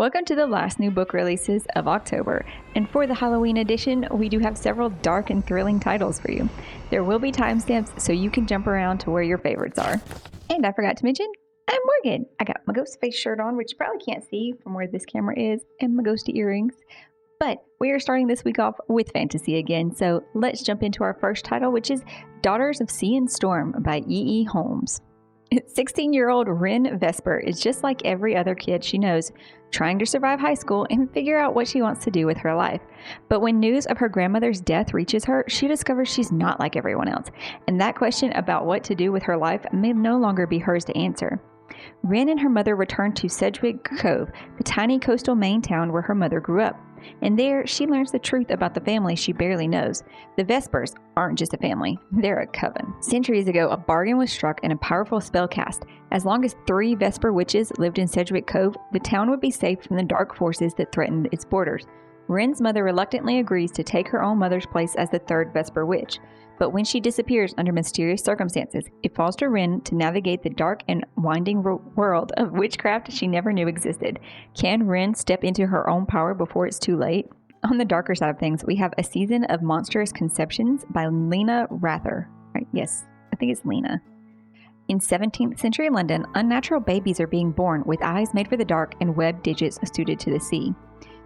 Welcome to the last new book releases of October, and for the Halloween edition, we do have several dark and thrilling titles for you. There will be timestamps so you can jump around to where your favorites are. And I forgot to mention, I'm Morgan. I got my ghost face shirt on, which you probably can't see from where this camera is, and my ghosty earrings. But we are starting this week off with fantasy again, so let's jump into our first title, which is Daughters of Sea and Storm by E.E. Holmes. 16-year-old Ren Vesper is just like every other kid she knows, trying to survive high school and figure out what she wants to do with her life. But when news of her grandmother's death reaches her, she discovers she's not like everyone else, and that question about what to do with her life may no longer be hers to answer. Ren and her mother return to Sedgwick Cove, the tiny coastal Maine town where her mother grew up. And there, she learns the truth about the family she barely knows. The Vespers aren't just a family, they're a coven. Centuries ago, a bargain was struck and a powerful spell cast. As long as 3 Vesper witches lived in Sedgwick Cove, the town would be safe from the dark forces that threatened its borders. Ren's mother reluctantly agrees to take her own mother's place as the 3rd Vesper witch. But when she disappears under mysterious circumstances, it falls to Ren to navigate the dark and winding world of witchcraft she never knew existed. Can Ren step into her own power before it's too late? On the darker side of things, we have A Season of Monstrous Conceptions by Lena Rather. Right? Yes, I think it's Lena. In 17th century London, unnatural babies are being born with eyes made for the dark and webbed digits suited to the sea.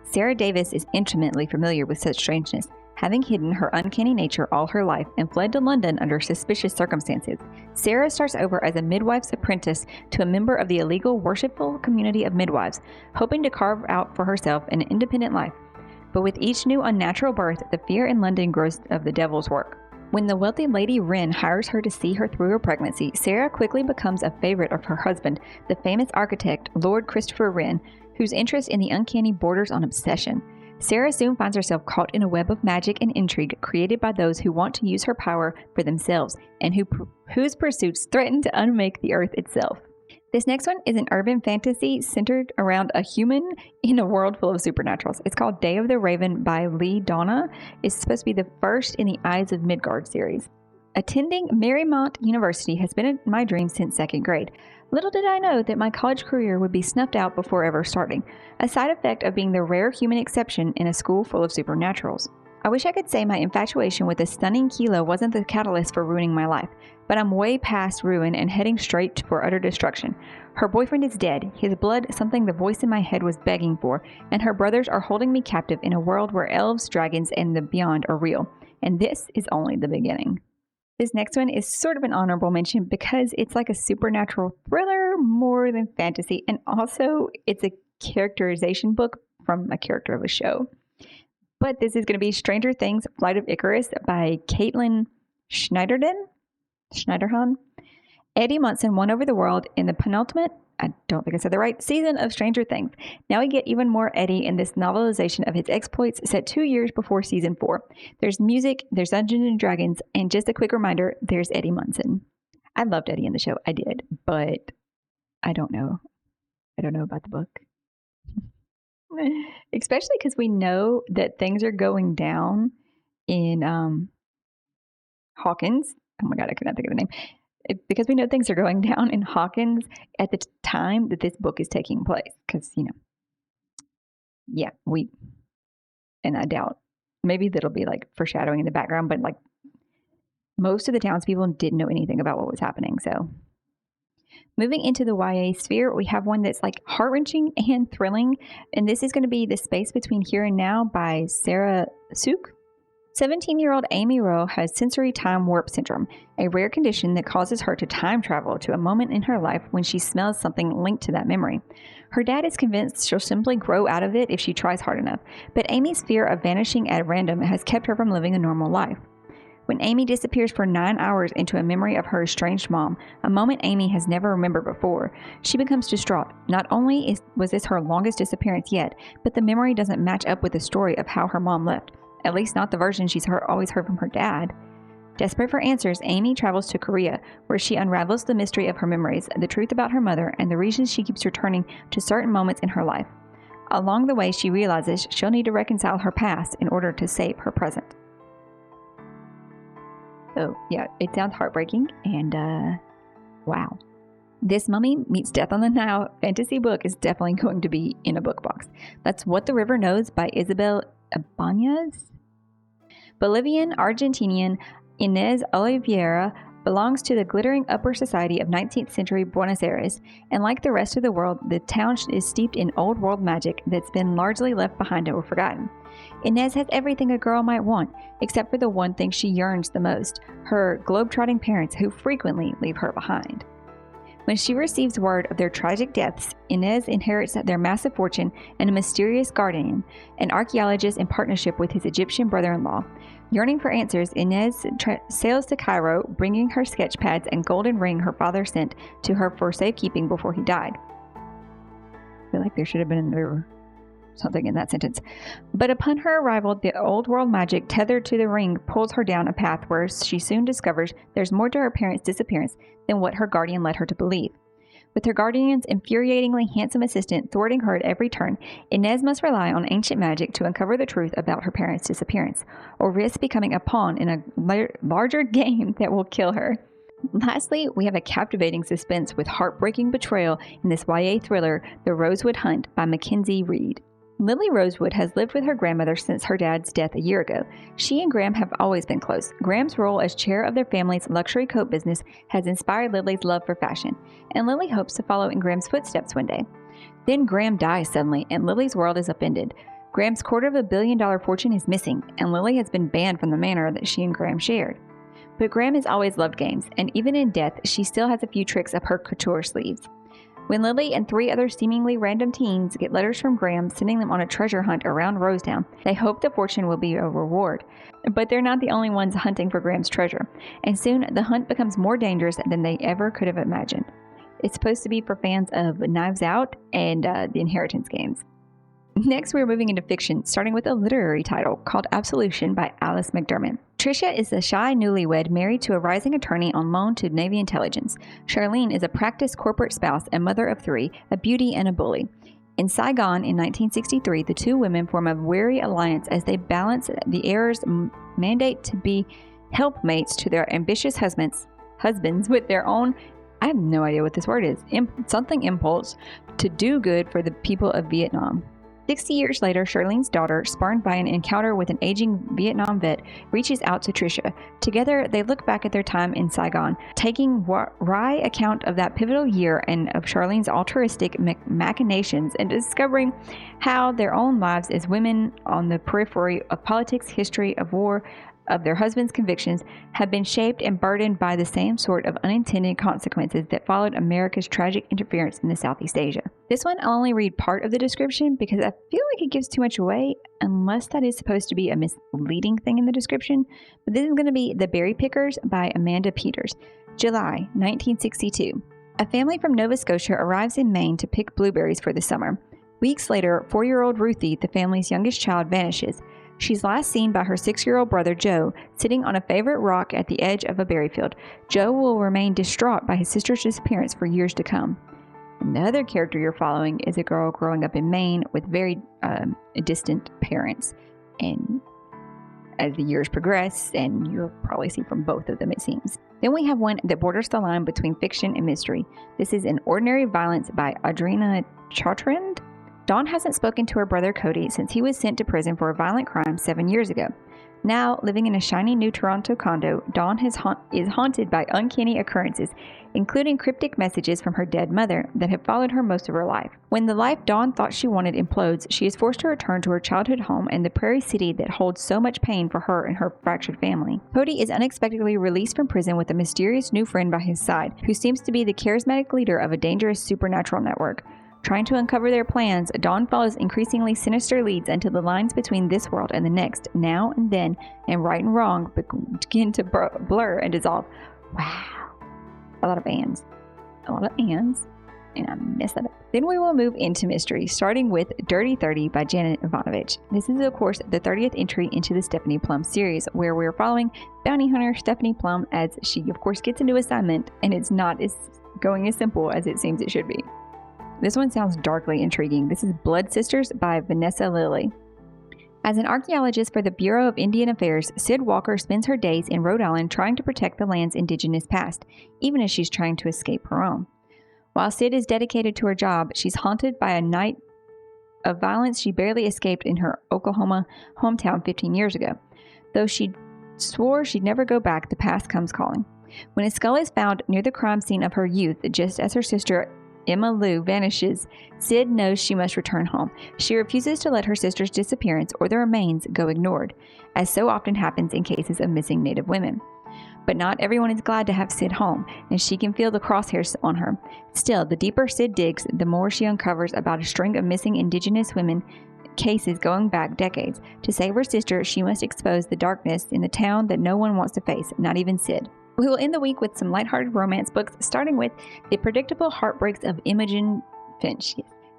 Sarah Davis is intimately familiar with such strangeness, having hidden her uncanny nature all her life and fled to London under suspicious circumstances. Sarah starts over as a midwife's apprentice to a member of the illegal worshipful community of midwives, hoping to carve out for herself an independent life. But with each new unnatural birth, the fear in London grows of the devil's work. When the wealthy Lady Ren hires her to see her through her pregnancy, Sarah quickly becomes a favorite of her husband, the famous architect Lord Christopher Wren, whose interest in the uncanny borders on obsession. Sarah soon finds herself caught in a web of magic and intrigue created by those who want to use her power for themselves and whose pursuits threaten to unmake the earth itself. This next one is an urban fantasy centered around a human in a world full of supernaturals. It's called Day of the Raven by Lee Donna. It's supposed to be the first in the Eyes of Midgard series. Attending Marymount University has been my dream since 2nd grade. Little did I know that my college career would be snuffed out before ever starting, a side effect of being the rare human exception in a school full of supernaturals. I wish I could say my infatuation with the stunning Kilo wasn't the catalyst for ruining my life, but I'm way past ruin and heading straight for utter destruction. Her boyfriend is dead, his blood something the voice in my head was begging for, and her brothers are holding me captive in a world where elves, dragons, and the beyond are real. And this is only the beginning. This next one is sort of an honorable mention because it's like a supernatural thriller more than fantasy, and also it's a characterization book from a character of a show. But this is going to be Stranger Things Flight of Icarus by Caitlin Schneiderhan. Eddie Munson won over the world in the penultimate, I don't think I said the right, season of Stranger Things. Now we get even more Eddie in this novelization of his exploits set 2 years before season 4. There's music, there's Dungeons and Dragons, and just a quick reminder, there's Eddie Munson. I loved Eddie in the show, I did, but I don't know. I don't know about the book. Especially because we know that things are going down in Hawkins. Oh my God, I could not think of the name. Because we know things are going down in Hawkins at the time that this book is taking place. Because, and I doubt, maybe that'll be like foreshadowing in the background, but like most of the townspeople didn't know anything about what was happening. So moving into the YA sphere, we have one that's like heart-wrenching and thrilling. And this is going to be The Space Between Here and Now by Sarah Suk. 17-year-old Amy Rowe has sensory time warp syndrome, a rare condition that causes her to time travel to a moment in her life when she smells something linked to that memory. Her dad is convinced she'll simply grow out of it if she tries hard enough, but Amy's fear of vanishing at random has kept her from living a normal life. When Amy disappears for 9 hours into a memory of her estranged mom, a moment Amy has never remembered before, she becomes distraught. Not only was this her longest disappearance yet, but the memory doesn't match up with the story of how her mom left. At least not the version she's always heard from her dad. Desperate for answers, Amy travels to Korea, where she unravels the mystery of her memories, the truth about her mother, and the reasons she keeps returning to certain moments in her life. Along the way, she realizes she'll need to reconcile her past in order to save her present. So, yeah, it sounds heartbreaking, and wow. This Mummy Meets Death on the Nile fantasy book is definitely going to be in a book box. That's What the River Knows by Isabel Ibanez. Bolivian Argentinian Inés Oliveira belongs to the glittering upper society of 19th century Buenos Aires, and like the rest of the world, the town is steeped in old world magic that's been largely left behind or forgotten. Inez has everything a girl might want, except for the one thing she yearns the most, her globe-trotting parents who frequently leave her behind. When she receives word of their tragic deaths, Inez inherits their massive fortune and a mysterious guardian, an archaeologist in partnership with his Egyptian brother-in-law. Yearning for answers, Inez sails to Cairo, bringing her sketch pads and golden ring her father sent to her for safekeeping before he died. I feel like there should have been something in that sentence. But upon her arrival, the old world magic tethered to the ring pulls her down a path where she soon discovers there's more to her parents' disappearance than what her guardian led her to believe. With her guardian's infuriatingly handsome assistant thwarting her at every turn, Inez must rely on ancient magic to uncover the truth about her parents' disappearance, or risk becoming a pawn in a larger game that will kill her. Lastly, we have a captivating suspense with heartbreaking betrayal in this YA thriller, The Rosewood Hunt by Mackenzie Reed. Lily Rosewood has lived with her grandmother since her dad's death a year ago. She and Graham have always been close. Graham's role as chair of their family's luxury coat business has inspired Lily's love for fashion, and Lily hopes to follow in Graham's footsteps one day. Then Graham dies suddenly, and Lily's world is upended. Graham's $250 million fortune is missing, and Lily has been banned from the manor that she and Graham shared. But Graham has always loved games, and even in death, she still has a few tricks up her couture sleeves. When Lily and 3 other seemingly random teens get letters from Graham sending them on a treasure hunt around Rosetown, they hope the fortune will be a reward. But they're not the only ones hunting for Graham's treasure, and soon the hunt becomes more dangerous than they ever could have imagined. It's supposed to be for fans of Knives Out and the Inheritance games. Next, we're moving into fiction, starting with a literary title called Absolution by Alice McDermott. Tricia is a shy newlywed married to a rising attorney on loan to Navy intelligence. Charlene is a practiced corporate spouse and mother of 3, a beauty and a bully. In Saigon in 1963, the 2 women form a wary alliance as they balance the heir's mandate to be helpmates to their ambitious husbands with their own, I have no idea what this word is, impulse to do good for the people of Vietnam. 60 years later, Charlene's daughter, spurned by an encounter with an aging Vietnam vet, reaches out to Tricia. Together, they look back at their time in Saigon, taking wry account of that pivotal year and of Charlene's altruistic machinations and discovering how their own lives as women on the periphery of politics, history, of war, of their husbands' convictions have been shaped and burdened by the same sort of unintended consequences that followed America's tragic interference in the Southeast Asia. This one I'll only read part of the description because I feel like it gives too much away, unless that is supposed to be a misleading thing in the description. But this is going to be The Berry Pickers by Amanda Peters. July 1962. A family from Nova Scotia arrives in Maine to pick blueberries for the summer. Weeks later, 4-year-old Ruthie, the family's youngest child, vanishes. She's last seen by her 6-year-old brother Joe, sitting on a favorite rock at the edge of a berry field. Joe will remain distraught by his sister's disappearance for years to come. And the other character you're following is a girl growing up in Maine with very distant parents. And as the years progress, and you'll probably see from both of them, it seems. Then we have one that borders the line between fiction and mystery. This is An Ordinary Violence by Audrina Chartrand. Dawn hasn't spoken to her brother Cody since he was sent to prison for a violent crime 7 years ago. Now, living in a shiny new Toronto condo, Dawn is haunted by uncanny occurrences, including cryptic messages from her dead mother that have followed her most of her life. When the life Dawn thought she wanted implodes, she is forced to return to her childhood home and the prairie city that holds so much pain for her and her fractured family. Cody is unexpectedly released from prison with a mysterious new friend by his side, who seems to be the charismatic leader of a dangerous supernatural network. Trying to uncover their plans, Dawn follows increasingly sinister leads until the lines between this world and the next, now and then, and right and wrong begin to blur and dissolve. Wow. A lot of ands. And I messed that up. Then we will move into mystery, starting with Dirty 30 by Janet Ivanovich. This is, of course, the 30th entry into the Stephanie Plum series, where we're following bounty hunter Stephanie Plum as she, of course, gets a new assignment, and it's not going as simple as it seems it should be. This one sounds darkly intriguing. This is Blood Sisters by Vanessa Lilly. As an archaeologist for the Bureau of Indian Affairs, Sid Walker spends her days in Rhode Island trying to protect the land's indigenous past, even as she's trying to escape her own. While Sid is dedicated to her job, she's haunted by a night of violence she barely escaped in her Oklahoma hometown 15 years ago. Though she swore she'd never go back, the past comes calling. When a skull is found near the crime scene of her youth, just as her sister Emma Lou vanishes, Sid knows she must return home. She refuses to let her sister's disappearance or the remains go ignored, as so often happens in cases of missing Native women. But not everyone is glad to have Sid home, and she can feel the crosshairs on her. Still, the deeper Sid digs, the more she uncovers about a string of missing Indigenous women cases going back decades. To save her sister, she must expose the darkness in the town that no one wants to face, not even Sid. We will end the week with some lighthearted romance books, starting with The Predictable Heartbreaks of Imogen Finch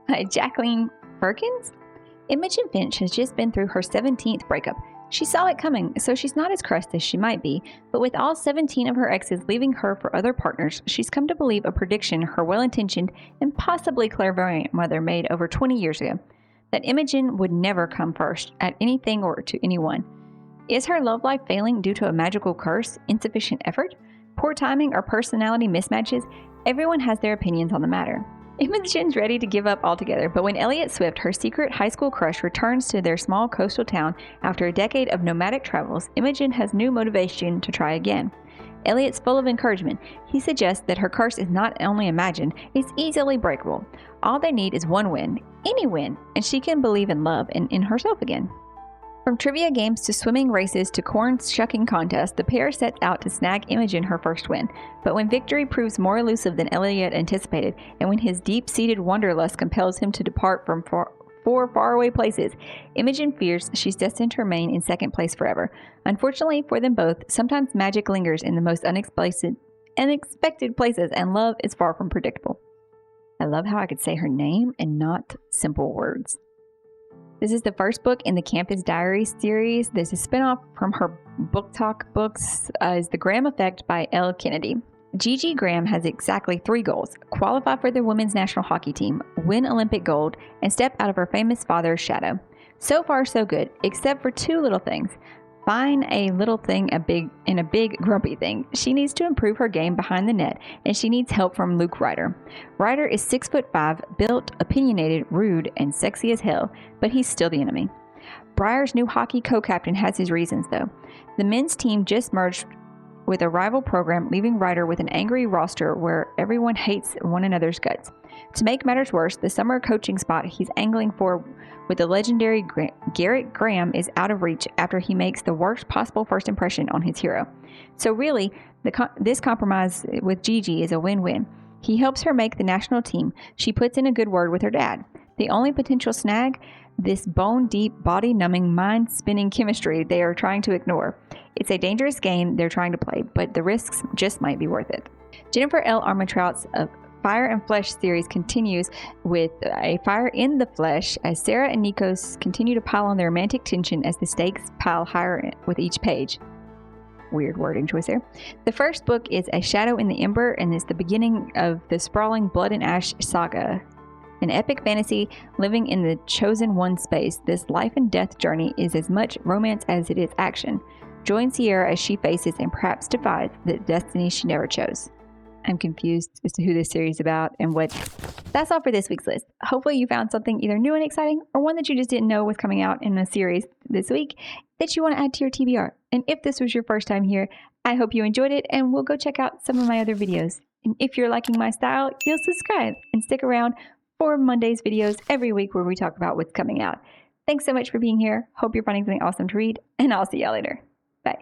by Jacqueline Perkins. Imogen Finch has just been through her 17th breakup. She saw it coming, so she's not as crushed as she might be, but with all 17 of her exes leaving her for other partners, she's come to believe a prediction her well-intentioned and possibly clairvoyant mother made over 20 years ago, that Imogen would never come first at anything or to anyone. Is her love life failing due to a magical curse, insufficient effort, poor timing, or personality mismatches? Everyone has their opinions on the matter. Imogen's ready to give up altogether, but when Elliot Swift, her secret high school crush, returns to their small coastal town after a decade of nomadic travels, Imogen has new motivation to try again. Elliot's full of encouragement. He suggests that her curse is not only imagined, it's easily breakable. All they need is one win, any win, and she can believe in love and in herself again. From trivia games to swimming races to corn shucking contests, the pair sets out to snag Imogen her first win. But when victory proves more elusive than Elliot anticipated, and when his deep-seated wanderlust compels him to depart from four faraway places, Imogen fears she's destined to remain in second place forever. Unfortunately for them both, sometimes magic lingers in the most unexpected places, and love is far from predictable. I love how I could say her name and not simple words. This is the first book in the Campus Diaries series. This is a spinoff from her Book Talk books, is The Graham Effect by Elle Kennedy. Gigi Graham has exactly 3 goals: qualify for the women's national hockey team, win Olympic gold, and step out of her famous father's shadow. So far, so good, except for 2 little things. Find a little thing a big grumpy thing. She needs to improve her game behind the net, and she needs help from Luke Ryder. Ryder is 6'5", built, opinionated, rude, and sexy as hell, but he's still the enemy. Briar's new hockey co-captain has his reasons, though. The men's team just merged with a rival program, leaving Ryder with an angry roster where everyone hates one another's guts. To make matters worse, the summer coaching spot he's angling for with the legendary Garrett Graham is out of reach after he makes the worst possible first impression on his hero. So really, this compromise with Gigi is a win-win. He helps her make the national team. She puts in a good word with her dad. The only potential snag? This bone-deep, body-numbing, mind-spinning chemistry they are trying to ignore. It's a dangerous game they're trying to play, but the risks just might be worth it. Jennifer L. Armentrout's Fire and Flesh series continues with a fire in the flesh as Sarah and Nikos continue to pile on their romantic tension as the stakes pile higher with each page. Weird wording choice there. The first book is A Shadow in the Ember and is the beginning of the sprawling Blood and Ash saga. An epic fantasy living in the Chosen One space, this life and death journey is as much romance as it is action. Join Sierra as she faces and perhaps defies the destiny she never chose. I'm confused as to who this series is about and what. That's all for this week's list. Hopefully you found something either new and exciting or one that you just didn't know was coming out in a series this week that you want to add to your TBR. And if this was your first time here, I hope you enjoyed it and we'll go check out some of my other videos. And if you're liking my style, you'll subscribe and stick around for Monday's videos every week where we talk about what's coming out. Thanks so much for being here. Hope you're finding something awesome to read, and I'll see y'all later. Bye.